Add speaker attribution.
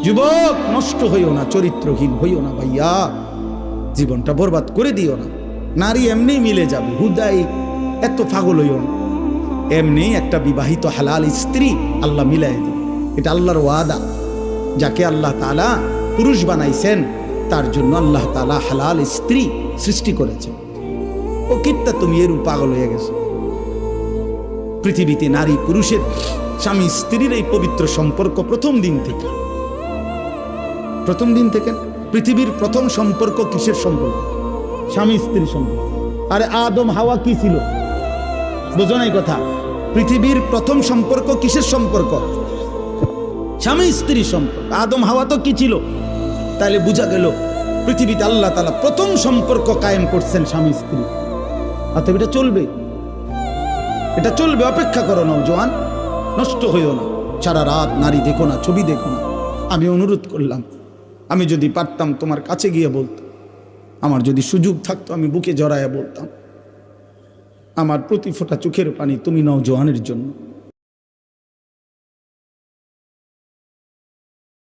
Speaker 1: যুবক, নষ্ট হইও না, চরিত্রহীন হইও না ভাইয়া, জীবনটা বরবাদ করে দিও না। নারী এমনি মিলে যাবে, হুদাই এত পাগল হইও না। এমনি একটা বিবাহিত হালাল স্ত্রী আল্লাহ মিলাই দিবে, এটা আল্লাহর ওয়াদা। যাকে আল্লাহ তাআলা পুরুষ বানাইছেন তার জন্য আল্লাহ তাআলা হালাল স্ত্রী সৃষ্টি করেছেন। ও কিত্তা তুমি এর পাগল হয়ে গেছো? পৃথিবীতে নারী পুরুষের, স্বামী স্ত্রীর এই পবিত্র সম্পর্ক প্রথম দিন থেকে পৃথিবীর প্রথম সম্পর্ক কিসের সম্পর্ক? স্বামী স্ত্রীর সম্পর্ক। আরে আদম হাওয়া কি ছিল? বোঝো না এই কথা? পৃথিবীর প্রথম সম্পর্ক কিসের সম্পর্ক? স্বামী স্ত্রীর সম্পর্ক। আদম হাওয়া তো কি ছিল? তাহলে বোঝা গেল পৃথিবীতে আল্লাহ তাআলা প্রথম সম্পর্ক কায়েম করছেন স্বামী স্ত্রী। অতএব এটা চলবে, এটা চলবে। অপেক্ষা করো নওজোয়ান, নষ্ট হইও না। সারা রাত নারী দেখো না, ছবি দেখো না। আমি অনুরোধ করলাম, আমি যদি পারতাম তোমার কাছে গিয়ে বলতাম, আমার যদি সুযোগ থাকতো আমি বুকে জড়াইয়া বলতাম, আমার প্রতি ফোঁটা চোখের পানি তুমি নওজোয়ানের জন্য।